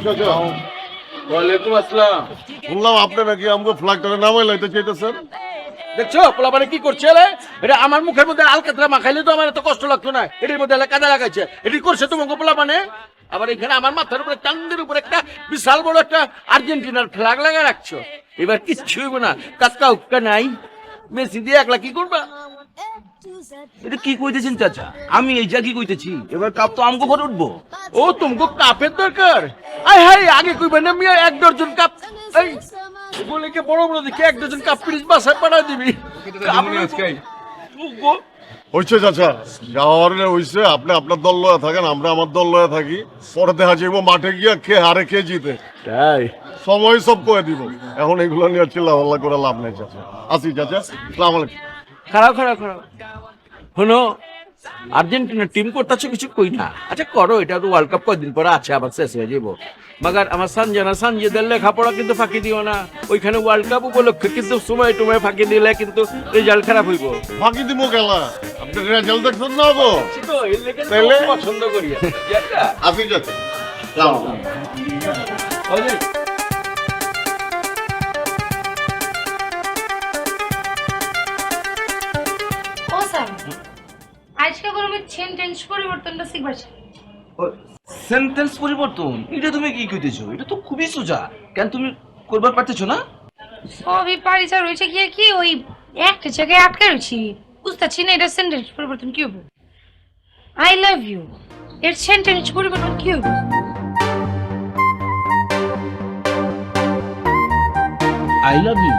চাচা। ওয়ালাইকুম আসসালাম। শুনলাম আপনি নাকি আমাকে ফ্ল্যাগটারে নামাই লাইতে চাইতেছেন। দেখছো পোলা মানে কি করছে রে? এটা আমার মুখের মধ্যে আলকাতরা মাখাইলে তো আমার এত কষ্ট লাগতো না, এটির মধ্যে কাদা লাগাইছে। এটি করছে তোমাকে পোলা মানে। আবার এখানে আমার মাথার উপরে চান্দের উপরে একটা বিশাল বড় একটা আর্জেন্টিনার ফ্ল্যাগ লাগা রাখছো। এবার কিচ্ছু হইব না, কাজটা উক্কা নাই, মেসি দিয়ে একলা কি করবা? এটা কি কইতেছেন চাচা? আমি এইটা কি কইতেছি? এবার কাপ তো আমগো ঘরে উঠবো। ও তোমাকে কাপের দরকার? আয় হাই, আগে কইবেন না মিয়া 1 ডজন কাপ। এই বলে কি বড় বড় দেখে 1 ডজন কাপ প্লিজ বাসায় পাঠাই দিবি। হইছে চাচা, যা হওয়ার হইছে। আপনি আপনার দল লয়া থাকেন, আমরা আমার দল লয়া থাকি। পরে দেখা যাইব মাঠে গিয়া কে হারে কে জিতে। তাই সময় সব করে দিব। এখন এগুলো নিয়ে চিল্লাপাল্লা করে লাভ নেই চাচা। আসি চাচা, আসসালামু আলাইকুম। খারাপ খারাপ খারাপ শোনো, আর্জেন্টিনার টিম করতেছো কিছু কই না। আচ্ছা করো, এটা তো ওয়ার্ল্ড কাপ কয়দিন পরে আছে, আবার শেষ হয়ে যাবো। মাগার আমার সানজিদের লেখাপড়া কিন্তু ফাঁকি দিও না। ওইখানে ওয়ার্ল্ড কাপ উপলক্ষে কিন্তু সময় টুময় ফাঁকি দিলে কিন্তু রেজাল্ট খারাপ হইব। ফাঁকি দিব খেলা, আপনি রেজাল্ট দেখছেন না গো? তাইলে? পছন্দ করি। আসি চাচা, আসসালামু আলাইকুম। ও স্যার, আজকে গরমের সেন্টেন্স পরিবর্তনটা শিখবার চাই। সেন্টেন্স পরিবর্তন? এটা তুমি কি কইতেছো? এটা তো খুবই সোজা। কেন তুমি করবার পারতেছো না? সবই পারি স্যার, রয়েছে গিয়ে কি ওই একটা জায়গায় আটকে রয়েছি, বুঝতেছি না এটা সেন্টেন্স পরিবর্তন কি হবে। আই লাভ ইউ এর সেন্টেন্স পরিবর্তন কি হবে? I love you.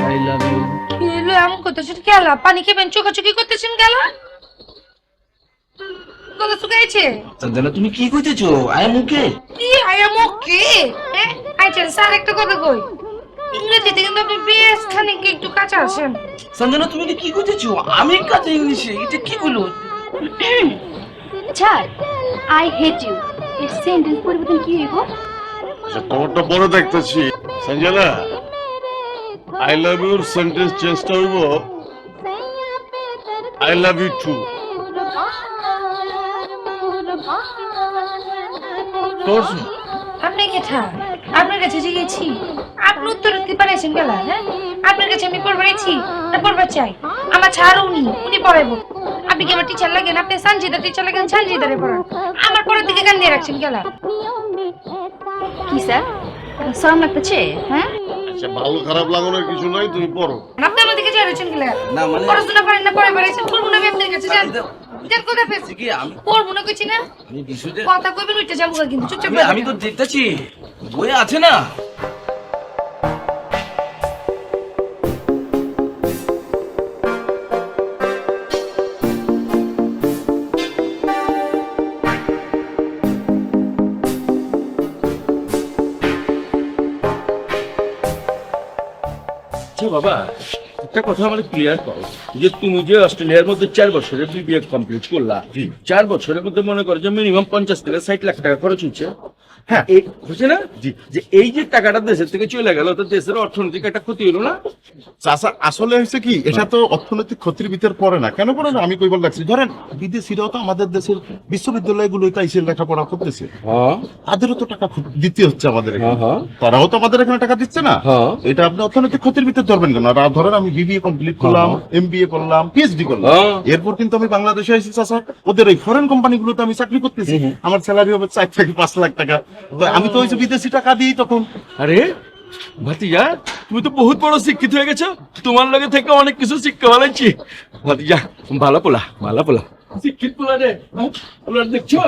I love you. কি হলো এমন করতেছেন? গেলা পানি খেবেন, চোখাচোখি করতেছেন? গেলা গলা শুকাইছে? সঞ্জনা তুমি কি কইতেছো? আই এম ওকে। কি আই এম ওকে? হ্যাঁ আচ্ছা স্যার, একটা কথা কই, ইংরেজিতে কিন্তু আপনি বেশ খানিক একটু কাঁচা আছেন। সঞ্জনা তুমি এটা কি কইতেছো? আমি কাছে ইংলিশে এটা কি কইলো? ছাড়, আই হেট ইউ এর সেন্টেন্স পরিবর্তন কি হইব? আচ্ছা, তোমারটা পরে দেখতেছি। Sanjana, I love your sentence চেঞ্জটা হইব আই লাভ ইউ টু। আপনি কেঠা? আপনার কাছে যে গেছি, আপনি উত্তর দিতে পারেছেন গেলা? হ্যাঁ আপনার কাছে আমি পড়বাইছি না পড়বার চাই? আমার ছাড় উনি পড়াইবো। আপনি কি আমার টিচার লাগেন? আপনি সঞ্জিদা টিচার লাগেন, সঞ্জিদারে পড়ান। আমার পড়ার দিকে কান দিয়ে রাখছেন গেলা। কি স্যার, শরম লাগতেছে? হ্যাঁ আচ্ছা, ভালো খারাপ লাগানোর কিছু নাই, তুমি পড়ো। আপনি আমার দিকে চাইছেন গেলা। না মানে পড়াশোনা পারেন না, পড়ে বেড়াইছেন, পড়বো না আমি আপনার কাছে। যান যান, কোথায় পেয়েছি কি আমি পড়বো না কইছি না? আমি বিষয়টা কথা কইবেন উঠে যাবো কিন্তু চুপচাপ আমি তো দেখতেছি বইয়ে আছে না। আচ্ছা বাবা, একটা কথা আমার ক্লিয়ার করো, যে তুমি যে অস্ট্রেলিয়ার মধ্যে 4 বছরের বিবিএ কমপ্লিট করলা, 4 বছরের মধ্যে মনে করো যে মিনিমাম 50 থেকে 60 লাখ টাকা খরচ হচ্ছে। হ্যাঁ এই হচ্ছে না যে এই যে টাকাটা দেশের থেকে চলে গেল, তো দেশের অর্থনৈতিক একটা ক্ষতি হলো না? চাচা আসলে হয়েছে কি, এটা তো অর্থনৈতিক ক্ষতির ভিতর পড়ে না। কেন পড়ে না আমি কইবার লাগছি, ধরেন বিদেশিরাও তো আমাদের দেশের বিশ্ববিদ্যালয়গুলোতে এসে লেখাপড়া করতেছে, হ্যাঁ তাদেরও তো টাকা দিতে হচ্ছে আমাদের এখানে। হ্যাঁ। তারাও তো আমাদের এখানে টাকা দিচ্ছে না। হ্যাঁ। এটা আপনি অর্থনৈতিক ক্ষতির ভিতর ধরবেন কেন? আর ধরেন আমি বিবিএ কমপ্লিট করলাম, এমবিএ করলাম, পিএইচডি করলাম, হ্যাঁ। এরপর কিন্তু আমি বাংলাদেশে এসেছি চাচা, ওদের এই ফরেন কোম্পানিগুলোতে আমি চাকরি করতেছি, আমার স্যালারি হবে 4 থেকে 5 লাখ টাকা। তো আমি তো ওই যে বিদেশি টাকা দিই তখন। আরে ভাতিজা, তুমি তো বহুত বড় শিক্ষিত হয়ে গেছো, তোমার লগে থেকে অনেক কিছু শিক্ষা ভালাইছি। ভাতিজা ভালো পোলা, ভালো পোলা, শিক্ষিত পোলা রে। পোলা দেখছো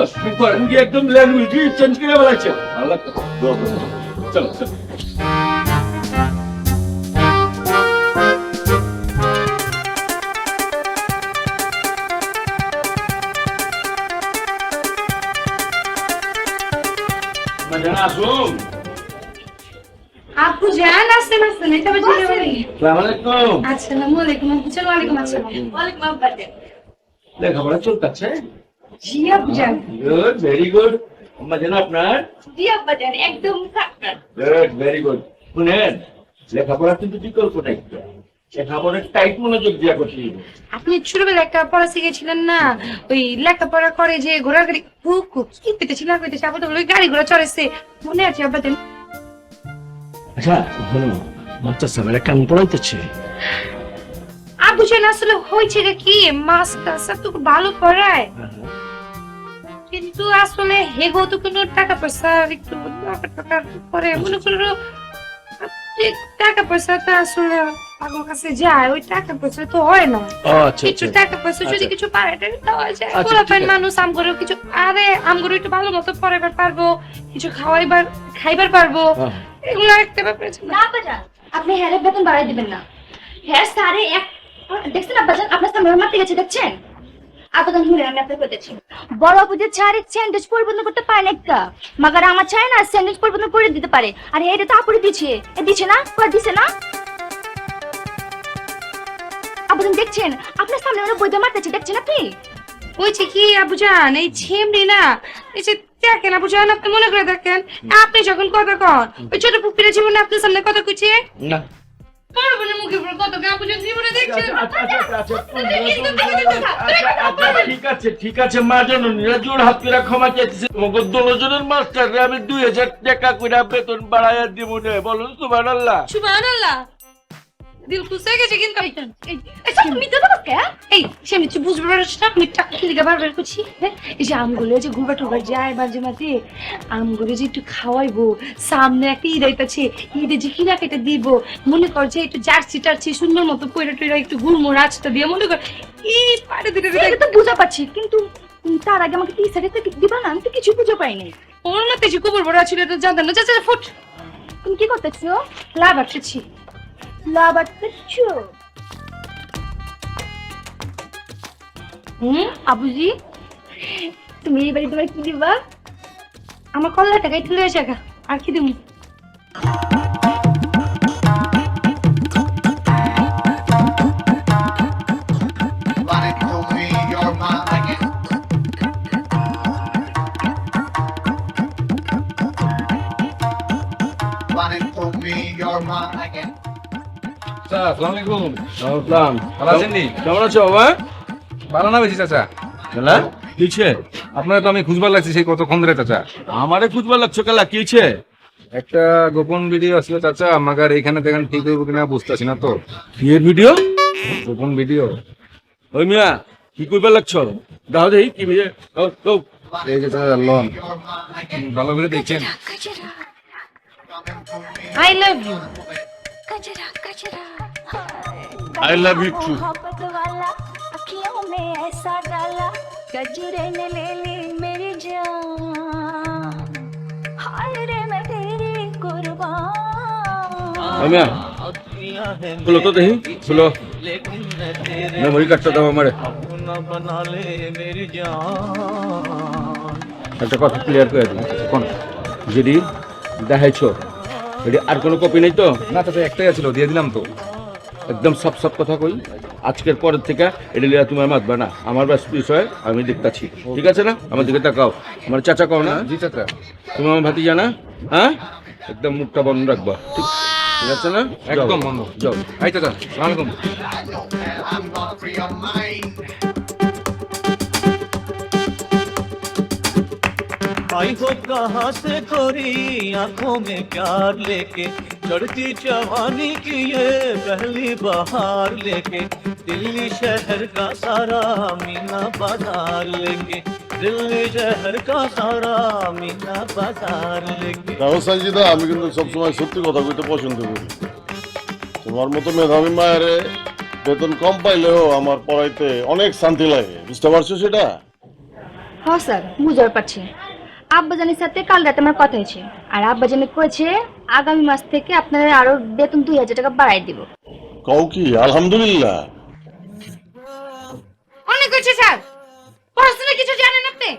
একদম ল্যাঙ্গুয়েজ চেঞ্জ করে বলাইছে। ভালো লাগতো। চলো চলো। আসুন। আপু যান, আসেন আসেন, এটা বুঝে নেবেন। আসসালামু আলাইকুম। আসসালামু আলাইকুম আপু। চলো, ওয়ালাইকুম আসসালাম। ওয়ালাইকুম আব্বা। লেখাপড়া চলতেছে? জি আপু যান। Good, very good. আম্মা জানো আপনার? জি আব্বা যান, একদম কাকা। Good, very good. শুনেন, লেখাপড়া কিন্তু বিকল্প নাই। লেখাপড়ার টাইট মনোযোগ দিয়া করতে হবে। আপনি ছোটবেলায় একটা পড়া শিখেছিলেন না, ওই লেখাপড়া করে যে ঘোড়া গাড়ি কি পেতেছিল না পেতেছে, আবার তো ওই গাড়ি ঘোড়া চড়েছে, মনে আছে আব্বাদের? আচ্ছা বলো, বাচ্চা সামনে কেমন পড়াইতেছে? আবু জান আসলে হয়েছে কি, মাস্টার স্যার তো খুব ভালো পড়ায়, কিন্তু আসলে হেগো তো কোনো টাকা পয়সা একটু টাকা করে মনে করো, টাকা পয়সা তো আসলে আমার কাছে যায়, ওই টাকা পয়সা তো হয় না। ও আচ্ছা কিছু টাকা পয়সা যদি আচ্ছা। কিছু পারে দেওয়া যায়, আচ্ছা, পোলাপান ঠিক আছে। মানুষ আমগরেও কিছু, আরে আমগরে একটু ভালো মতো পড়াইবার পারবো, কিছু খাইবার পারবো, এগুলো একটা ব্যাপার আছে। না আব্বাজান, আপনি হ্যারের বেতন বাড়াই দিবেন না। হ্যাঁ সাড়ে এক, দেখছেন আব্বাজান আপনার সামনে মারতে গেছে, দেখছেন? আব্বাজান শুনে আমি আপনাকে বলতেছি, বড় আপু যে ছাড়ে স্যান্ডউইচ পরিবর্তন করতে পারে না একটা, মাগার আমার চাই না স্যান্ডউইচ পরিবর্তন করে দিতে পারে, আর এটা তো আপুরে দিচ্ছে, দিচ্ছে না, করে দিচ্ছে না। আব্বাজান দেখছেন আপনার সামনে ওরা বইতে মারতেছে, দেখছেন আপনি? হয়েছে কি আবুজান, এই ছেমড়ি না, এই যে দেখেন আবুজান, আপনি মনে করে দেখেন, আপনি যখন কথা কন, ওই ছোট পুপিরা জীবনে আপনার সামনে কথা কইছে, না বড় বোনের মুখে পড়ে কথা কয়, আবুজান জীবনে দেখছেন? ঠিক আছে মা জননীরা জোর হাত করে ক্ষমা চাইতেছে, মগর দোলজনের মাস্টাররে আমি 2000 টাকা করে বেতন বাড়াইয়া দিব না, বলুন সুবহানাল্লাহ। সুবহানাল্লাহ, দিল খুশি হয়ে গেছে কিন্তু আচ্ছা তুমি তো তো কে? এই সেমনি তুই বুঝতে পারছিস না, আমি টাকা লিখে বারবার করছি, হ্যাঁ? এই যে আমগুলো যে ঘুরবা টুরবা যায় মাঝে মাঝে, আমগুলো যে একটু খাওয়াইবো, সামনে একটা ঈদ আইতাছে, ঈদে যে কিনা কেটে দিব, মনে কর যে একটু জার্সি টার্সি সুন্দর মতো পয়রা টয়রা একটু ঘুরমো রাস্তা দিয়ে, মনে কর এই পাড়ে দিতে এটা তো বুঝা পাচ্ছি, কিন্তু তার আগে আমাকে টি-শার্টে দিবা না, আমি তো কিছু বুঝে পাই নাই। ওর মাথায় যে কুকুর বড় ছিল তো জানতাম না, চাচা ফুট তুমি কি করতেছো? লাভ আসছি। লাভ আটতেছো? আবুজি তুমি এই বাড়ি তোমার কি দিবা? আমার কল্লা টাকাই তুলে এসে আর কি দিব? আসসালামু আলাইকুম। আসসালাম। ভালো আছেন নি? কেমন আছো বাবা? ভালো না বেশি চাচা? কেলা কিছে? আপনার তো আমি খুঁজবার লাগছি সেই কতক্ষণ ধরে চাচা। আমারে খুঁজবার লাগছো কেলা কিছে? একটা গোপন ভিডিও আসলে চাচা, আমাকে এখানে দেখেন ঠিক হইব কিনা বুঝতেছি না তো। কি এর ভিডিও? গোপন ভিডিও ওই মিয়া কি কইবার লাগছো? দাও দেই কি ভিডিও? ও এই যে চাচা লন ভালো করে দেখছেন। I love you. I love you too. মিয়া খুলো তো দেখি, খুলো মেমোরি কার্ডটা দাও আমারে। একটা কথা ক্লিয়ার করে দিই, কোন যদি দেখাইছো এটি আর কোনো কপি নেই তো? না চাচা একটাই ছিল, দিয়ে দিলাম তো। একদম সব সব কথা কই, আজকের পরের থেকে এটা লিয়া তুমি মাতবা না, আমার ব্যাস বিষয় আমি দেখতাছি, ঠিক আছে না? আমার দিকে তাকাও, আমার চাচা কও না, জি চাচা। তুমি আমার ভাতিজা না, হ্যাঁ? একদম মুখটা বন্ধ রাখবা, ঠিক ঠিক আছে না? একদম বন্ধ। যাও। এই চাচা সালাম আলাইকুম। आई हो कहाँ से गोरी आंखों में प्यार लेके चढ़ती जवानी की ये पहली बहार लेके दिल्ली शहर का सारा मीना बाजार लेके दिल्ली शहर का सारा मीना बाजार लेके দেখো সঞ্জিদা, আমি কিন্তু সবসময় সত্যি কথা কইতে পছন্দ করি। তোমার মতো মেধাবী মায়েরে বেতন কম পাইলেও আমার পড়াইতে অনেক শান্তি লাগে, বুঝতে পারছো সেটা? হ্যাঁ স্যার, বুঝতে পারছি। আব্বাজানের সাথে কাল রাতে আমার কথা হয়েছে, আর আব্বাজানে কয়েছে আগামী মাস থেকে আপনাদের আরো বেতন 2000 টাকা বাড়াই দিব। কও কি? আলহামদুলিল্লাহ। অনেক হয়েছে স্যার, পড়াশোনা কিছু জানেন আপনি?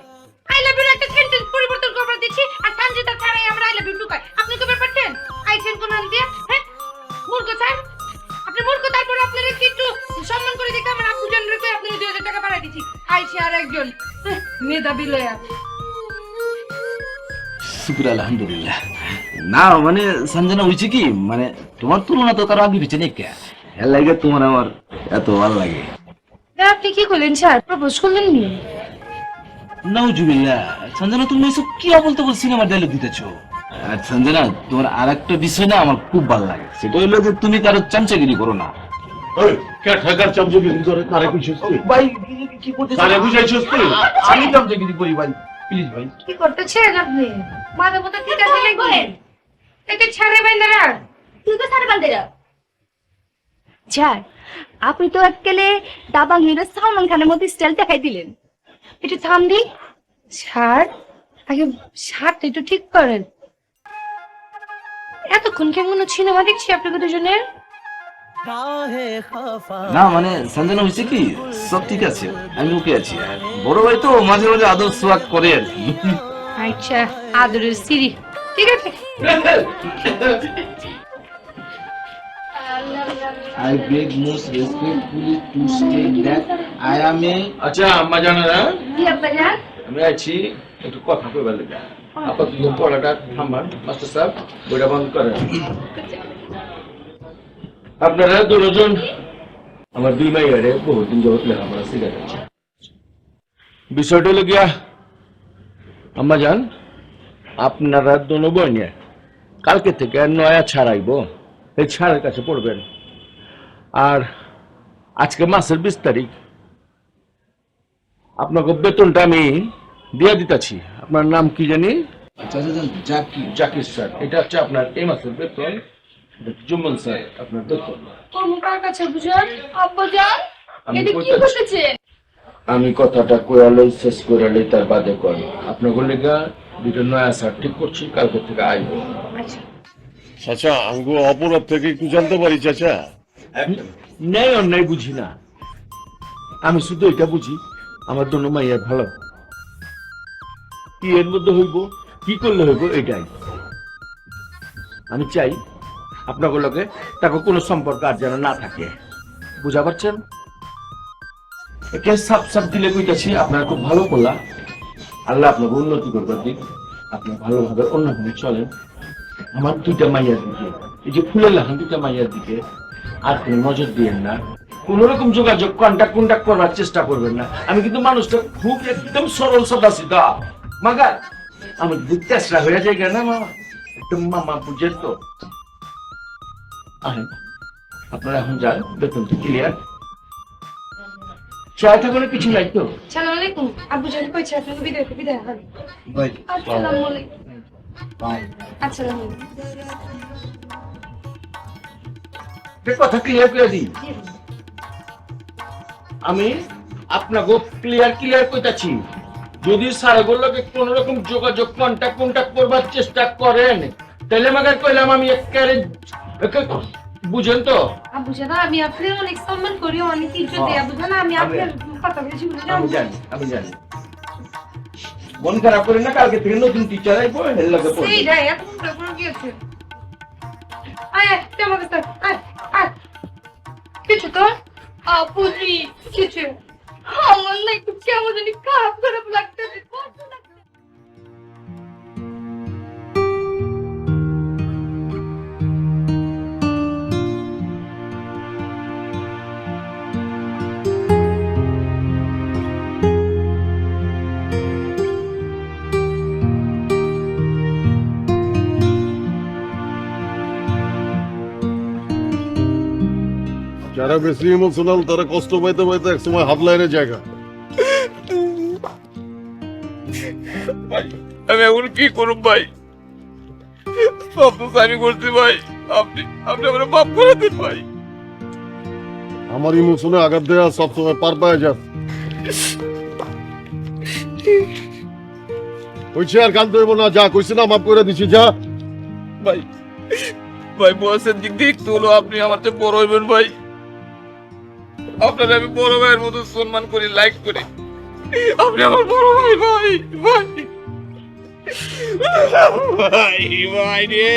আই লাভ ইউ একটা সেন্টেন্স পরিবর্তন করবার দিচ্ছি, আর সঞ্জিতা ছাড়াই আমরা আই লাভ ইউ ঢুকাই। আপনি কি ব্যাপারছেন? আই সেন্ট কোন দিয়ে, হ্যাঁ? মূর্খ স্যার, আপনি মূর্খ, তারপর আপনারা কি একটু সম্মান করে দেখে আমার আপু জন রেখে আপনি 2000 টাকা বাড়াই দিচ্ছি। আইছে আর একজন মেধাবী লয়া। শুক্র আলহামদুলিল্লাহ। না মানে সঞ্জনা হয়েছে কি, মানে তোমার তুলনা তো কারো আগে পিছনে কে, হ্যাঁ লাগে তোমার আমার এত ভালো লাগে। আপনি কি করলেন স্যার, প্রপোজ করলেন নি? নাউজুবিল্লাহ, সঞ্জনা তুমি এসব কি বলতে বল সিনেমার ডায়লগ দিতেছো? আর সঞ্জনা, তোমার আর একটা বিষয় না আমার খুব ভালো লাগে, সেটা হলো যে তুমি কারো চামচাগিরি করো না। ওই কে ঠেকার চামচগিরি করে কারে কইছিস তুই? ভাই কি করতেছ? কারে বুঝাইছিস তুই? আমি চামচাগিরি করি ভাই, প্লিজ ভাই। কি করতেছেন আপনি? মাথা মতো ঠিক আছে নাকি? এটা ছাড়ে বাইন্দারা। তুই তো সারে বান্দেরা যার, আপনি তো এককালে দাবাং হিরো সালমান খানের মতো স্টাইল দেখাই দিলেন। একটু থাম দি। শার্ট আগে, শার্টটা একটু ঠিক করেন। এতক্ষণ কেমন সিনেমা দেখছি আপনাকে দুজনের। काहे खफा না মানে সঞ্জনা হয়েছে কি, সব ঠিক আছে, আমি ওকে আছি। আর বড় ভাই তো মাঝে মাঝে আদর সোয়াগ করে আর কি। আচ্ছা, আদরের সিঁড়ি ঠিক আছে। I beg most respectfully to state that I am a আচ্ছা আম্মা জানেরা, কি আব্বা জান? আমি আছি একটু কথা কইবার লাগে। আপাতত পড়াটা থামান, মাস্টার সাহেব বইটা বন্ধ করেন। আপনারা দুজন আমার দুই মাইয়ারে বহুদিন যাবত লেখাপড়া শিখাচ্ছেন। বিষয়টা হলো গিয়া আম্মা জান, আপনারা দুনো বইনে কালকে থেকে নয়া ছাড়াইব, এই ছাড়ের কাছে পড়বেন। আর আজকে মাসের 20 তারিখ, আপনাকে বেতনটা আমি দিয়ে দিতেছি। আপনার নাম কি জানি? জাকির স্যার। এটা হচ্ছে আপনার এই মাসের বেতন। জুম্মন স্যার আপনার বেতন। কোন কার কাছে বুঝান? আব্বা জান, আমি এটা কি কইতাছি। করতেছেন? আমি কথাটা কয়ালই শেষ করালই তার বাদে কর। আপনার গলিগা দুটো নয়া স্যার ঠিক করছি, কালকে থেকে আইব। চাচা আঙ্গু অপরাধ থেকে একটু জানতে পারি চাচা? ন্যায় অন্যায় বুঝি না, আমি শুধু এটা বুঝি আমার দোনো মাইয়া ভালো। কি এর মধ্যে হইব, কি করলে হইব, এটাই আমি চাই। আপনাগুলোকে তাকে কোনো সম্পর্ক আর যেন না থাকে, বুঝা পারছেন? একে সাপ সাপ দিলে কইতাছি, আপনারা খুব ভালো করলা। আল্লাহ আপনাকে উন্নতি করবার দিক, আপনি ভালোভাবে অন্যভাবে চলেন। আমার দুইটা মাইয়ার দিকে, এই যে ফুলের লাগান দুইটা মাইয়ার দিকে আর কোনো নজর দিয়েন না। কোন রকম যোগাযোগ কন্টাক্ট করবার চেষ্টা করবেন না। আমি কিন্তু মানুষটা খুব একদম সরল সাদা সিধা মাগার, আমার যদি তেসরা হয়ে যায় না মামা, একদম মামা বুঝেন তো। আহেন, আপনারা এখন যান, বেতনটা ক্লিয়ার। চায় থাকলে কিছু নাই তো? সালাম আলাইকুম। আব্বু জান কইছে আপনাকে বিদায় হন। ভাই আসসালামু আলাইকুম। ভাই আসসালামু আলাইকুম। কথা ক্লিয়ার করে দিই, আমি আপনাকে ক্লিয়ার কইতাছি। যদি স্যারগুলোকে কোন রকম যোগাযোগ কন্টাক্ট করবার চেষ্টা করেন, তাহলে আমাকে কইলাম আমি একেবারে বুঝেন তো। আব্বু জান, আমি আপনার অনেক সম্মান করি, অনেক ইজ্জত দিই। আব্বু জান, আমি আপনার কথা বেশি বুঝি না। আমি জানি মন খারাপ করেন না, কালকে থেকে নতুন টিচার আইবো, হেল লাগে পড়বে। সেই যায় এত করে কি আছে? আয় তুই আমার কাছে আয় আয়। কিছু তো আপুজি কিছু আমার না একটু কেমন জানি খারাপ লাগতেছে। যারা বেশি ইমোশনাল তারা কষ্ট পাইতে পাইতে এক সময় হাত লাইনের জায়গা। আমি এখন কি করব ভাই? সব তো আমি করছি ভাই, আপনি আমার মাফ করে দিন ভাই। আমার ইমোশনে আঘাত দেওয়া সবসময় পার পায় যা। কইছে আর কান ধরবো না, যা কইছে না মাফ করে দিছি, যা। ভাই বয়সের দিক দিয়ে একটু হলো আপনি আমার চেয়ে বড় হইবেন ভাই। আপনার আমি বড় ভাইয়ের মতো সম্মান করি, লাইক করি। আপনি আমার বড় ভাই ভাই ভাই ভাই ভাই রে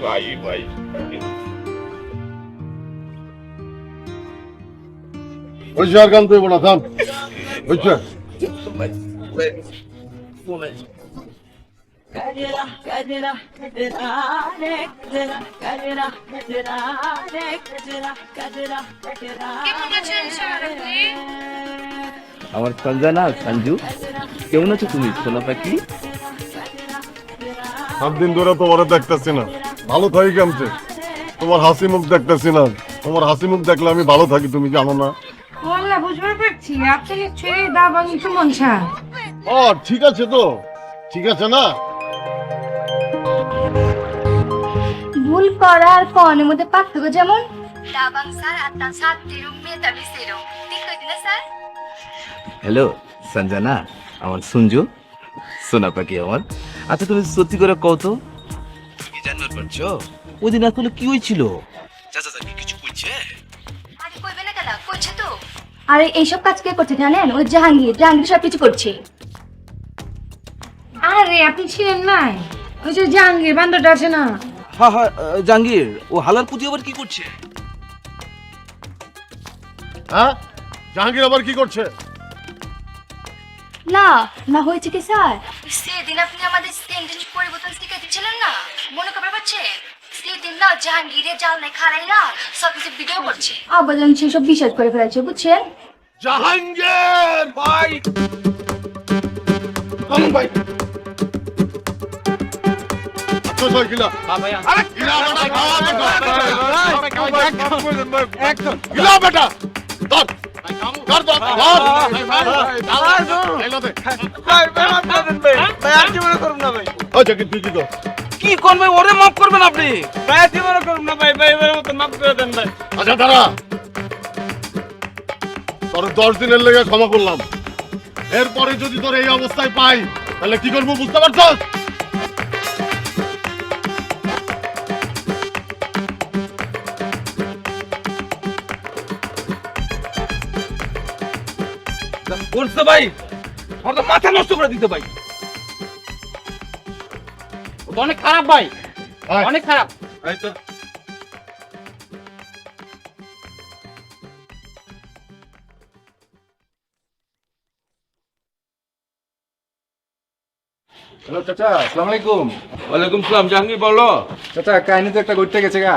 ভাই ভাই। কইছে আর কান ধরবো না, থাম। কইছে কেমন আছেন স্যার আপনি? আমার সঞ্জনা সঞ্জু কেমন আছো তুমি সোনা পাখি? 7 দিন ধরে তোমার দেখতেছি না, ভালো থাকি কেমতে? তোমার হাসি মুখ দেখতেছি না, তোমার হাসি মুখ দেখলে আমি ভালো থাকি, তুমি জানো না? ওয়াল্লাহ বুঝতে পারছি আপনি নিশ্চয়ই দাবাং সুমন স্যার। ও ঠিক আছে তো, ঠিক আছে না? ভুল করা আর কনের মধ্যে পার্থক্য যেমন দাবাং স্যার আর তার ছাত্রীর মেধাবী সেরম ঠিক হইতে না স্যার? হ্যালো সঞ্জনা, আমার সঞ্জু সোনা পাখি আমার। আচ্ছা তুমি সত্যি করে কও তো, তুমি কি জানতে পারছো ওই দিন আসলে কি হয়েছিল? চাচা কি কিছু কইছে? আরে কইবে না কেন, কইছে তো। আরে এইসব কাজ কে করছে জানেন? ওই জাহাঙ্গীর সব কিছু করছে। আরে আপনি ছিলেন নাই? ওই যে জাহাঙ্গীর বান্দরটা আছে না? হ্যাঁ হ্যাঁ, জাহাঙ্গীর ও হালার পুঁজি আবার কি করছে? হ্যাঁ, জাহাঙ্গীর আবার কি করছে? না না হয়েছে কি স্যার, সেদিন আপনি আমাদের সেন্টেন্স পরিবর্তন শিখে দিচ্ছিলেন না, মনে করতে পারছেন? সেদিন না জাহাঙ্গীরের জাল নাই খারাইরা সব কিছু ভিডিও করছে। আবারও সেসব বিশ্বাস করে ফেলেছে, বুঝছেন? জাহাঙ্গীর ভাই, ভাই আচ্ছা সই কিলা আরে কিলা বেটা ধর ধর ধর ওই জাকির তুই কি কর? কি করবে ওরে মাফ করবেন আপনি? ভাই কি মনে করুন না ভাই, ভাই এবার মতো মাফ করে দেন ভাই। আচ্ছা দাঁড়া, তোর 10 দিনের লেগে ক্ষমা করলাম, এরপরে যদি তোর এই অবস্থায় পাই তাহলে কি করবো বুঝতে পারছস? বলছে ভাই আমার তো মাথা নষ্ট করে দিতে ভাই। ও তো অনেক খারাপ ভাই, আয়। অনেক খারাপ। এই তো হ্যালো চাচা, আসসালামু আলাইকুম। ওয়ালাইকুম সালাম। জাহাঙ্গীর বলো। চাচা কাহিনী তো একটা ঘুরতে গেছে গা।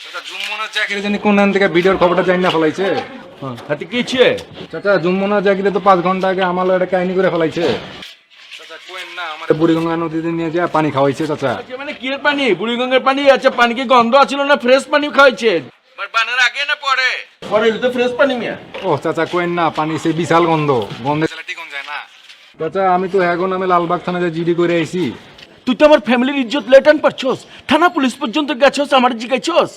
চাচা জুম্মনা জাকিরে জানি কোন নাম থেকে ভিডিওর খবরটা জানি না ফেলাইছে। হাতে কি ছে? চাচা জুম্মনা জাকিরে তো 5 ঘন্টা আগে আমার একটা কাহিনী করে ফেলাইছে। চাচা কোয়েন না আমার বুড়িগঙ্গা নদীতে নিয়ে যা পানি খাওয়াইছে চাচা। মানে কি এর পানি? বুড়িগঙ্গার পানি? আচ্ছা পানি কি গন্ধ আছিল না ফ্রেশ পানি খাইছে? বানের আগে না পরে? পরে তো ফ্রেশ পানি মিয়া। ও চাচা কোয়েন না, পানি সে বিশাল গন্ধ, গন্ধে চালা ঠিক যায় না। চাচা আমি তো এখন নামে লালবাগ থানায় জিডি করে আইছি। তুই তো আমার ফ্যামিলির ইজ্জত লেটান পারছস, থানা পুলিশ পর্যন্ত গেছস, আমার জিগাইছস।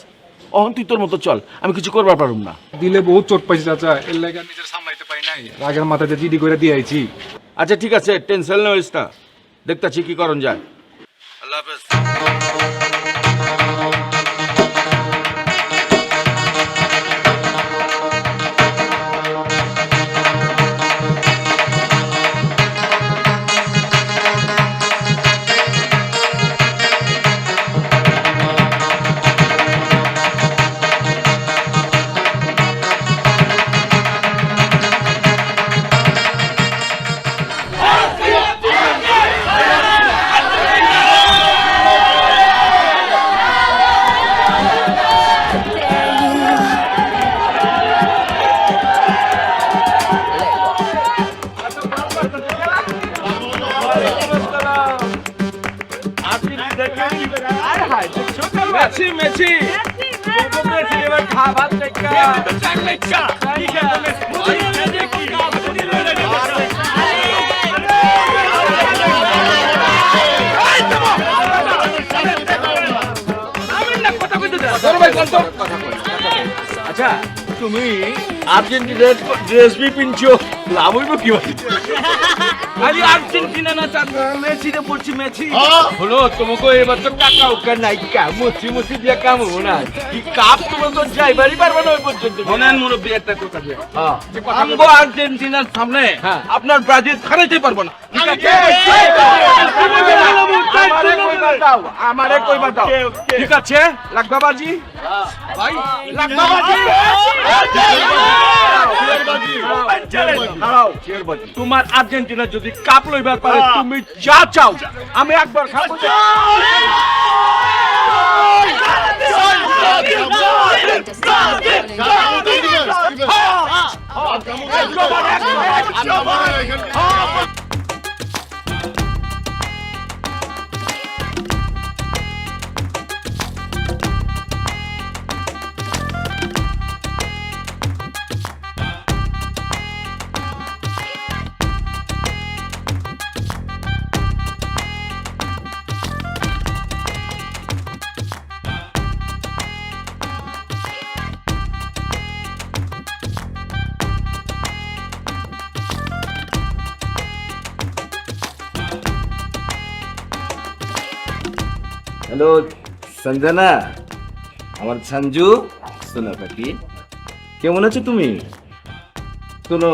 অহন তুই তোর মতো চল, আমি কিছু করবার পারুম না। দিলে বহুত চোট পাইছি চাচা, এর লাগা নিজের সামলাইতে পাই নাই, রাগের মাথায় জিডি করে দিয়ে আইছি। আচ্ছা ঠিক আছে, টেনশন নইস না, দেখতাছি কি করণ যায়। আল্লাহ হাফেজ। মেছি মেছি এবার খাবার আচ্ছা তুমি আর্জেন্টিনার ড্রেস বি পিনছো, লাভ হইব কি? আরে আর্জেন্টিনা না চাচা, মেসি রে পড়ছি মেসি। হলো তোমাকে এবার তো টাকা উকা নাই কা, মুছি মুছি দিয়া কাম হবো না। কি কাপ তোমার তো যাইবারই পারবে না ওই পর্যন্ত। মনেন মুরব্বী একটা কথা দিয়ে, আমগো আর্জেন্টিনার সামনে আপনার ব্রাজিল হারাইতে পারবো না। আমারে কইবার দাও ঠিক আছে লাগবাবাজি ভাই লাগবাবাজি দাঁড়াও তোমার আর্জেন্টিনা যদি কাপ লইবার পারে তুমি যা চাও আমি একবার খাবো হ্যালো সঞ্জনা, আমার সঞ্জু সোনা পাখি, কেমন আছো তুমি? শোনো,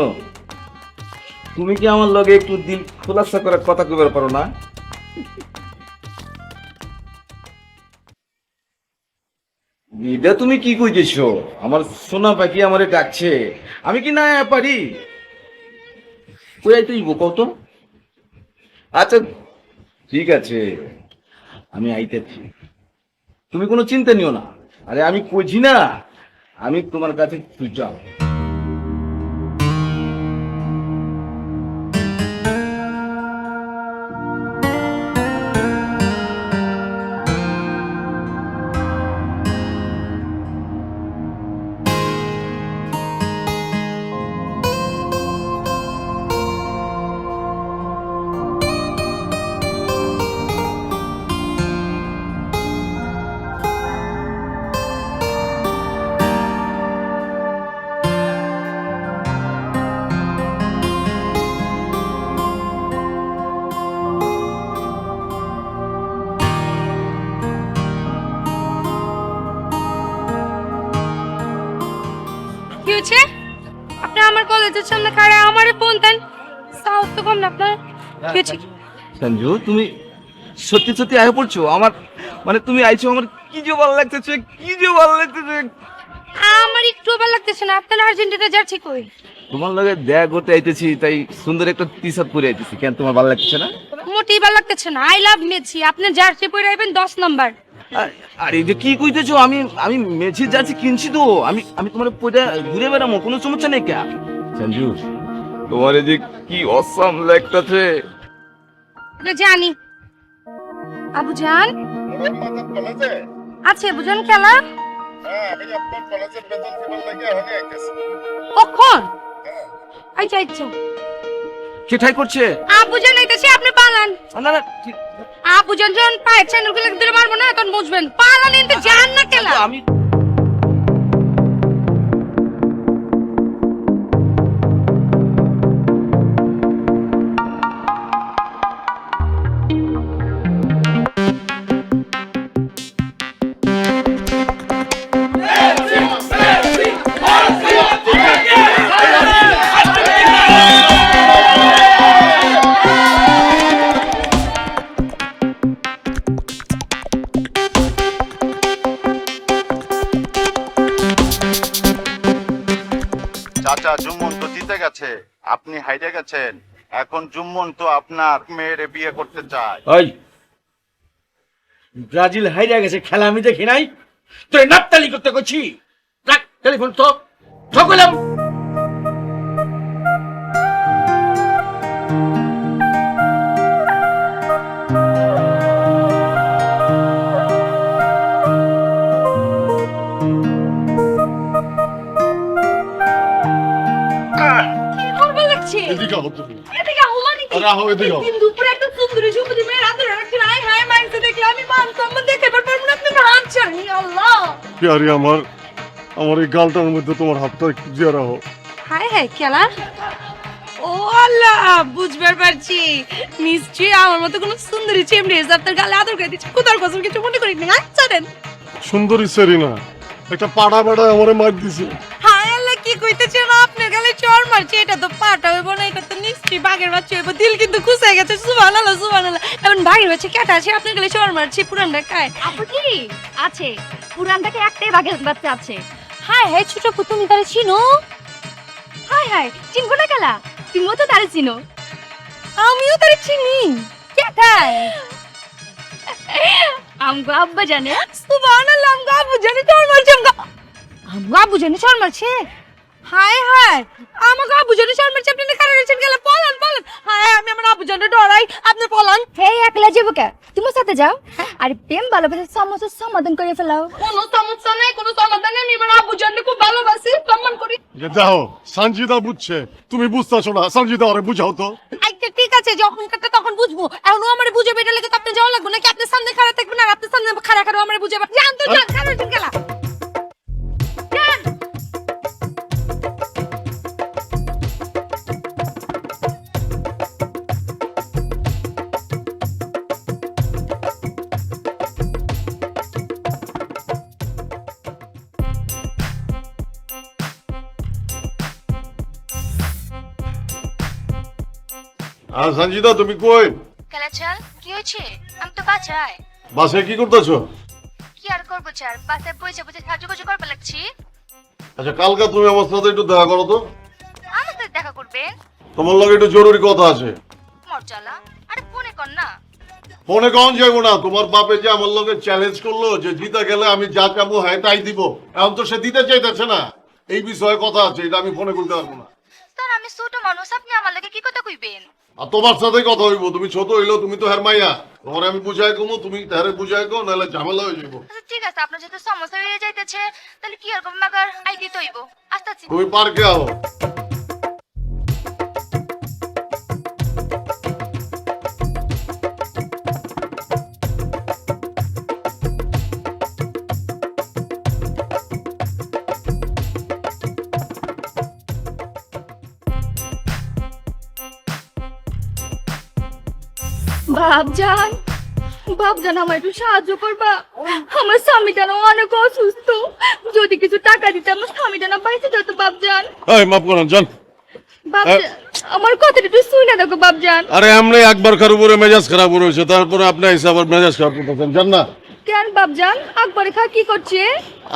তুমি কি আমার লগে একটু দিল খোলাসা করে কথা কইবার পারো না? এটা তুমি কি কইতেছো? আমার সোনা পাখি আমারে ডাকছে, আমি কি না পারি? কই আইতেই কত? আচ্ছা ঠিক আছে, আমি আইতেছি, তুমি কোনো চিন্তা নিও না। আরে আমি কইছি না, আমি তোমার কাছে যাও। কি হচ্ছে? আপনি আমার কলেজের সামনে খাড়া আমারে ফোন দেন, সাহস তো কম না আপনার। কি হচ্ছে? সঞ্জু, তুমি সত্যি সত্যি আয় পড়ছো? আমার মানে তুমি আইছো, আমার কি যে ভালো লাগতেছে, কি যে ভালো লাগতেছে। আমার একটু ভালো লাগতেছে না, আপনার আর্জেন্টিনা যাচ্ছে কই? তোমার লগে দেখা করতে আইতেছি, তাই সুন্দর একটা টি শার্ট পরে আইতেছি। কেন তোমার ভালো লাগতেছে না? মোটেই ভালো লাগতেছে না। আই লাভ মেসি, আপনি জার্সি পরে আইবেন 10 নাম্বার। আরে যে কি কইতেছো? আমি আমি মেসির জার্সি কিনছি তো, আমি আমি তোমার পয়টা ঘুরে বেড়াবো, কোনো সমস্যা নেই। কে সঞ্জু, তোমার যে কি অসাম লাগতেছে। জানি আবুজান আছে, আবুজান খেলা কখন? আচ্ছা আচ্ছা, কে ঠাই করছে? আবুজান আইতাছে, আপনি পালান। না না ঠিক- আবুজান যখন পায়ের চ্যানেল গুলো ধরে মারবো না, তখন বুঝবেন। পালান, এনতে জান না খেলা। আমি চাচা, জুম্মন তো জিতে গেছে, আপনি হাইরে গেছেন। এখন জুম্মন তো আপনার মেয়েরে বিয়ে করতে চায়। ওই ব্রাজিল হাইরা গেছে, খেলা আমি দেখি নাই? তুই নাপতালি করতে কইছি? রাখ টেলিফোন তো, ঠকলাম। কি করবে লাগছে? এদিকে আহো তুমি। এদিকে আহো মানে কি? আরে আহো, এদিকে আহো। কিন্তু দুপুরে একটা সুন্দরী যুবতী মেয়ে রাতে রাখছেন, আয় হায় মাইন্ডসে দেখলে আমি মান সম্মান দেখে পারবো না। আপনি হাত ছাড়ি, আল্লাহ। প্যারি আমার এই গালটার মধ্যে তোমার হাতটা একটু দিয়ে রাখো। হায় হায় খেলা। ও আল্লাহ, বুঝবার পারছি নিশ্চয়ই আমার মতো কোনো সুন্দরী চেমড়ে আপনার গালে আদর করে দিচ্ছে। কোথার কসম কিছু মনে করি না। আচ্ছা দেন। সুন্দরী সেরিনা একটা পাড়া বেড়া আমারে মার দিছে। হায় আল্লাহ, কি কইতেছেন? আপনার গালে চড় মারছে এটা তো পাটা হইব না, এটা তো নিশ্চয়ই বাঘের বাচ্চা হইব। দিল কিন্তু খুশে গেছে, সুবহানাল্লাহ সুবহানাল্লাহ। এখন বাঘের বাচ্চা কেটা আছে আপনার গেলে শোয়ার মারছে পুরানটা কায়? আপু কি আছে? পুরানটাকে একটাই বাঘের বাচ্চা আছে। হায় হায় ছোট আপু তুমি তারে চিনো? হাই হাই, চিনবো না কেলা? তুমিও তো তারে চিনো। আমিও তারে চিনি। কেটায়? আমগো আব্বা জানে। সুবহানাল্লাহ, আমগো আব্বু জানে শোয়ার মারছে। আমগো আব্বু জানে শোয়ার মারছে? হায় হায়, আমাকে আব্বু জানে শোয়ার মারছে। আপনি না কারণ রয়েছেন গেলে পলান পলান। হায় আমি আমার আব্বু জানে ডরাই, আপনি পলান। হে একলা যাবো কে? তুমি সাথে যাও। আর প্রেম ভালোবাসার সমস্যার সমাধান করে ফেলাও। কোনো সমস্যা নেই, কোনো সমাধান নেই। আমি আমার আব্বু জানে খুব ভালোবাসি, সম্মান করি। দেখো সঞ্জিদা বুঝছে, তুমি বুঝতেছো না। সঞ্জিদা ওরে বুঝাও তো। আচ্ছা ঠিক আছে, যখন কাটতে তখন বুঝবো। এখন ও আমারে বুঝাবে, এটা লেগে তো আপনি যাওয়া লাগবে নাকি? আপনি সামনে খাড়া থাকবেন আর আপনি সামনে খাড়া খাড়া আমারে বুঝাবে। জান তো জান, খাড়া হইছেন গেলা। জান। আর সঞ্জিদা তুমি কই? কেলা চল, কি হয়েছে? আমি তো বাঁচাই। বাসায় কি করতেছো? কি আর করবো চার, বাসায় বসে বসে সাজুগুজু করতে লাগছি। আচ্ছা কালকে তুমি আমার সাথে একটু দেখা করো তো। আমার সাথে দেখা করবেন? তোমার লগে একটু জরুরি কথা আছে। মরজালা, আরে ফোনে কর না। ফোনে কখন যাইবো না? তোমার বাপে যে আমার লগে চ্যালেঞ্জ করলো যে জিতে গেলে আমি যা চাবো হ্যাঁ তাই দিব, এখন তো সে দিতে চাইতেছে না। এই বিষয়ে কথা আছে, এটা আমি ফোনে বলতে পারবো না। স্যার আমি ছোট মানুষ, আপনি আমার লাগে কি কথা কইবেন? আর তোমার সাথে কথা হইব, তুমি ছোট হইলো, তুমি তো হের মাইয়া। তোমার আমি বুঝাই কমু, তুমি তারে বুঝাই কো, নাহলে ঝামেলা হয়ে যাবো। আচ্ছা ঠিক আছে, আপনার যেহেতু সমস্যা হয়ে যাইতেছে তাহলে কি আর করবো, মাগার আইডি তো হইব। আস্তে আস্তে তুমি পার্কে আও। বাপজান, বাপজান আমার একটু সাহায্য করবা। আমার স্বামীটা না অনেক অসুস্থ, যদি কিছু টাকা দিতে আমার স্বামীটা না বাইরে যেত। বাপজান, এই মাফ করেন জান। বাপজান আমার কথাটা একটু শুনে দেখো বাপজান। আরে আমনে একবার কার উপরে মেজাজ খারাপ হয়েছে, তারপরে আপনি এসে আবার মেজাজ খারাপ করতেছেন জান না? কেন বাপজান, আকবরে খা কি করছে?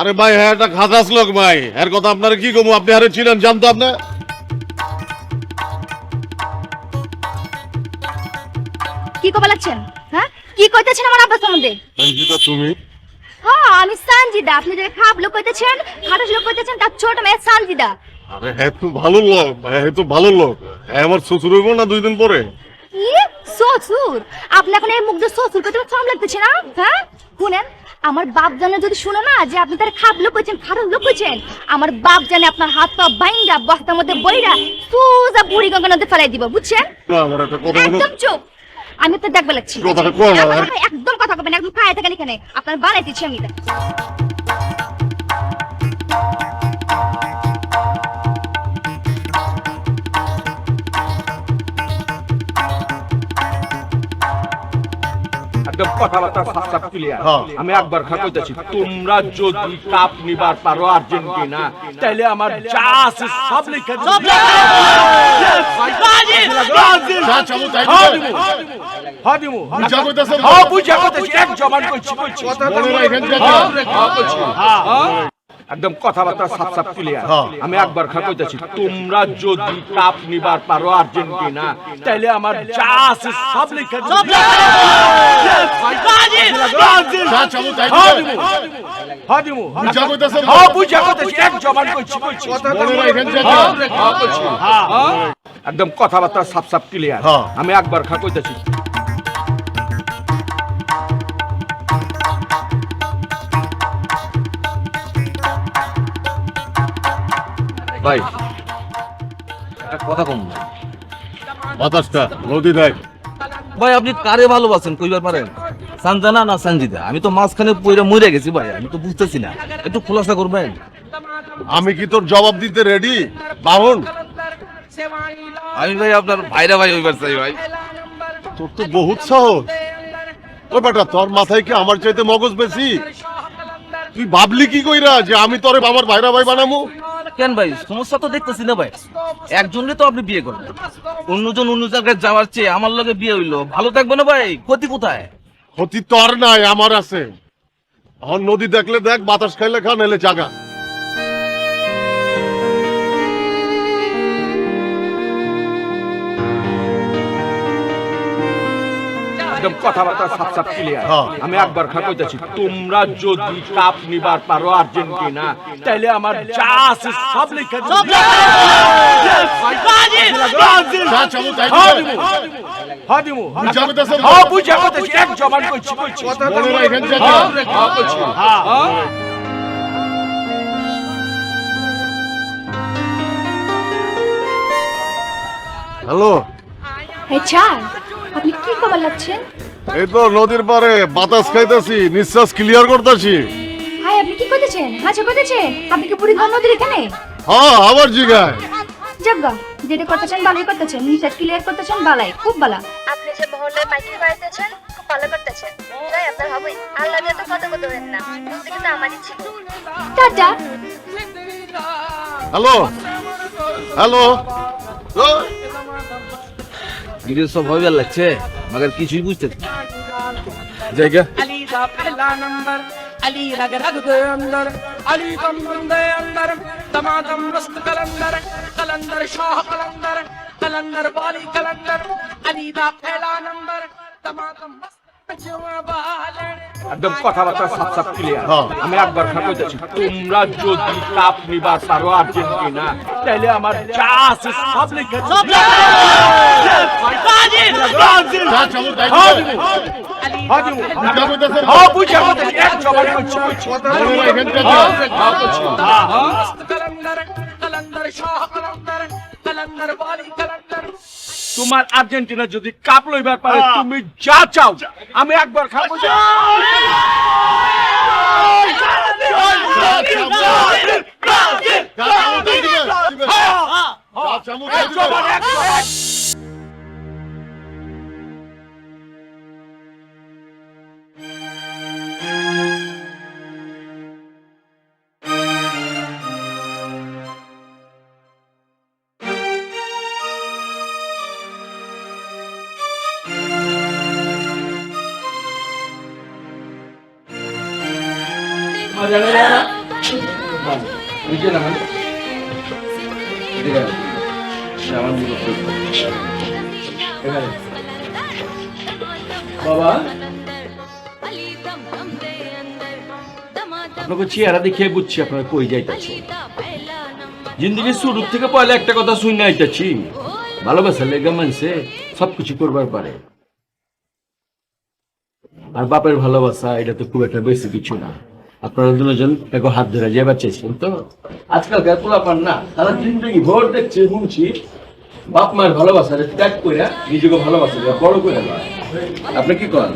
আরে ভাই হ্যাঁ একটা খাদাস লোক ভাই, এর কথা আপনার কি কমু? আপনি আরে ছিলেন জানতো আপনি? কি কবা লাগছেন? হ্যাঁ কি কইতেছেন আমার আব্বা সম্বন্ধে? সঞ্জিতা তুমি? হ্যাঁ আমি সানজিদা। আপনি যে খাব লোক কইতেছেন, খারাপ লোক কইতেছেন, তার ছোট মেয়ে সানজিদা। আরে হ্যাঁ তো ভালো লোক ভাই, হ্যাঁ তো ভালো লোক। হ্যাঁ আমার শ্বশুর হইব না 2 দিন পরে। কি শ্বশুর? আপনি এখন এই মুখ দিয়ে শ্বশুর কইতে শ্রম লাগতেছে না? হ্যাঁ শুনেন, আমার বাপ জানে যদি শুনে না যে আপনি তার খাপ লোক কইছেন, খারাপ লোক কইছেন, আমার বাপ জানে আপনার হাত পা বাইঙ্গা বস্তার মধ্যে বইরা সোজা বুড়ি গঙ্গা নদীতে ফেলাই দিব, বুঝছেন? না আমার একটা কথা বলো। একদম চুপ, আমি তো দেখবে লাগছি। কথাটা কও না। একদম কথা কবেন, একদম খায় থাকেন এখানে, আপনার বানাইতেছি আমি এটা। একদম কথাবার্তা সাপ ক্লিয়ার। হ্যাঁ। আমি একবার কইতাছি, তোমরা যদি কাপ নিবার পারো আর্জেন্টিনা, তাইলে আমার যা আছে সব লিখে দিও। যা চাবো তাই দিবে। হাদিমু বুঝা কইতাছেন? হ্যাঁ বুঝা কইতাছি, এক জবান কইছি কইছি। মনে রাখেন যে একদম কথাবার্তা সাপ ক্লিয়ার। হ্যাঁ। আমি একবার কইতাছি, তোমরা যদি কাপ নিবার পারো আর্জেন্টিনা, তাইলে আমার যা আছে সব লিখে দিও। যা চাবো তাই দিবে। হাদিমু বুঝা কইতাছেন? হ্যাঁ বুঝা কইতাছি, এক জবান কইছি কইছি। মনে রাখেন যে একদম কথাবার্তা সাপ ক্লিয়ার। হ্যাঁ। আমি একবার কইতাছি। ভাই একটা কথা কম ভাই। বাতাসটা নদী দেখ। ভাই আপনি কারে ভালোবাসেন কইবার পারেন? সঞ্জনা না সঞ্জিদা? আমি তো মাঝখানে পইরা মরে গেছি ভাই, আমি তো বুঝতেছি না, একটু খোলাসা করবেন। আমি কি তোর জবাব দিতে রেডি বাহন? আমি ভাই আপনার ভাইরা ভাই হইবার চাই ভাই। তোর তো বহুত সাহস। ওই বেটা তোর মাথায় কি আমার চাইতে মগজ বেশি? তুই ভাবলি কি কইরা যে আমি তোরে আমার ভাইরা ভাই বানামু? কেন ভাই সমস্যা তো দেখতেছি না ভাই, একজনে তো আপনি বিয়ে করবেন, অন্যজন অন্য জায়গায় যাওয়ার চেয়ে আমার লগে বিয়ে হইলো ভালো থাকবে না ভাই? ক্ষতি কোথায়? ক্ষতি তোর নাই, আমার আছে। এখন নদী দেখলে দেখ, বাতাস খাইলে খা, নাইলে জাগা। একদম কথাবার্তা সাপ সাপ ক্লিয়ার। হ্যাঁ। আমি একবার কইতাছি, তোমরা যদি কাপ নিবার পারো আর্জেন্টিনা, তাইলে আমার যা আছে সব লিখে দিও। যা চামু তাই হ্যাঁ দিবে। দিমু, হ্যাঁ দিমু, বুঝা কইতাছেন? হ্যাঁ বুঝা কইতাছি, এক জবান কইছি। মনে রাখেন যে হ্যাঁ কইছি, হ্যাঁ। হ্যালো, এই চার আপনি কি খবর লাগছেন? এই তো নদীর পারে বাতাস খাইতেছি, নিঃশ্বাস ক্লিয়ার করতেছি। হাই আপনি কি করতেছেন? আচ্ছা করতেছেন আপনি কি পুরী গঙ্গা নদীর এখানে? হ্যাঁ, আবার জিগায়। জগ্গা যেটা করতেছেন ভালোই করতেছেন, নিঃশ্বাস ক্লিয়ার করতেছেন বালাই, খুব বালা। আপনি যে মহল্লায় মাইকেল বাড়িতেছেন খুব ভালো করতেছেন। তাই আপনার হবেই, আল্লাহ দিয়ে তো কথা কথা দেন না, মুক্তি কিন্তু আমারই ছিল। টাটা। হ্যালো, হ্যালো, ভিডিও সব ভাবে লাগছে, মগর কিছুই বুঝতে জায়গা। Ali da pehla number, Ali rag rag de andar, Ali dam dam de andar, damadam mast kalandar, kalandar shah kalandar, kalandar bali kalandar, Ali da pehla number, damadam mast একদম কথাবার্তা সাপ সাপ ক্লিয়ার। হ্যাঁ। আমি একবার কইতাছি, তোমরা যদি কাপ নিবার পারো আর্জেন্টিনা, তাইলে আমার যা আছে সব লিখে দিও। যা চামু তাই হ্যাঁ দিবে। দিমু, হ্যাঁ দিমু, বুঝা কইতাছেন? হ্যাঁ বুঝা কইতাছি, এক জবান কইছি। মনে রাখেন যে হ্যাঁ কইছি, হ্যাঁ। kalandar, kalandar shah kalandar, kalandar bali kalandar. তোমার আর্জেন্টিনা যদি কাপ লইবার পারে, তুমি যা চাও আমি একবার খাবো। যা চামু তাই দিবে। যা চামু তাই দিবে। বাবা, আপনাকে চেহারা দেখে বুঝছি আপনার কই যাইতাছে। জিন্দগির শুরু থেকে পয়লা একটা কথা শুনে আইতাছি, ভালোবাসা লেগে মানছে সবকিছু করবার পারে। আর বাপের ভালোবাসা এটা তো খুব একটা বেশি কিছু না। আপনারা দুজন এক হাত ধরে যাবার চাইছেন তো। আজকালকার পোলাপান না, তারা জিন্দগি ভোর দেখছে শুনছি বাপ মায়ের ভালোবাসা ত্যাগ করে নিজেকে ভালোবাসা বড় করে দেয়। আপনি কি করেন?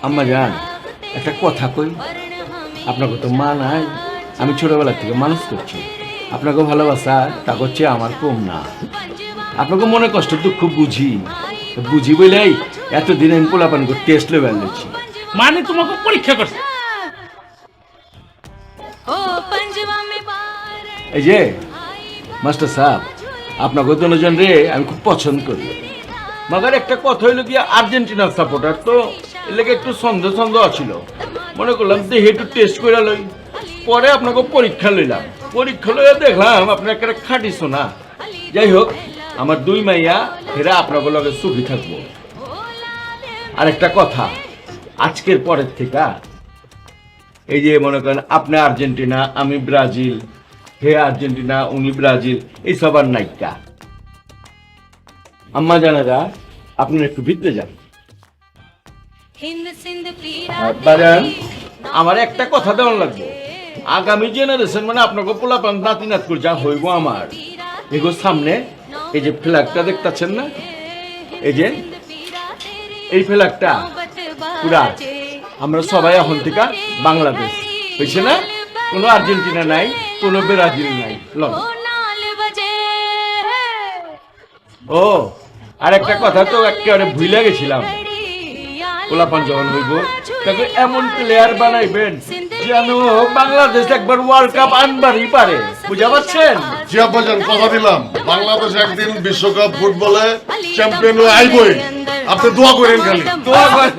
আম্মা জান, একটা কথা কই, আপনাকে তো মা নাই, আমি ছোটবেলা থেকে মানুষ করছি। আপনাকে ভালোবাসা তা করছে আমার কম না। আপনাকে মনে কষ্ট দুঃখ বুঝি, বুঝি বলেই এতদিন আমি পোলাপান করে টেস্ট লেভেল নিচ্ছি। মানে তোমাকে পরীক্ষা করছে। এই যে মাস্টার সাহেব, আপনাকে দুজন রে আমি খুব পছন্দ করি, মগর একটা কথা হইলো কি, আর্জেন্টিনার সাপোর্টার তো এর লেগে একটু সন্দেহ সন্দেহ ছিল। মনে করলাম দেহে একটু টেস্ট করে লই, পরে আপনাকে পরীক্ষা লইলাম। পরীক্ষা লইয়া দেখলাম আপনার একটা খাটিস না। যাই হোক, আমার দুই মাইয়া ফেরা আপনাকে লগে সুখী থাকবো। আর একটা কথা, আজকের পরের থেকে এই যে মনে করেন আপনি আর্জেন্টিনা, আমি ব্রাজিল, হে আর্জেন্টিনা উনি ব্রাজিল, এই সবার নায়িকা। আম্মা জানারা আপনারা একটু ভিতরে যান। বাজান, আমার একটা কথা দেওয়ার লাগবে, আগামী জেনারেশন মানে আপনাকে পোলাপান নাতি নাতকুর যা হইব আমার, এগুলোর সামনে এই যে ফ্ল্যাগটা দেখতেছেন না, এই যে এই ফ্ল্যাগটা পুরা আমরা সবাই এখন থেকে বাংলাদেশ হয়েছে না, কোনো আর্জেন্টিনা নাই, কোনো ব্রাজিল নাই। ও আর একটা কথা তো একেবারে ভুলে গেছিলাম, পোলাপান যখন হইব তাকে এমন প্লেয়ার বানাইবেন যেন বাংলাদেশ একবার ওয়ার্ল্ড কাপ আনবারই পারে, বুঝা পাচ্ছেন? জি আব্বাজান, কথা দিলাম বাংলাদেশ একদিন বিশ্বকাপ ফুটবলে চ্যাম্পিয়ন হয়ে আইবই। আপনি দোয়া করেন খালি। দোয়া করেন।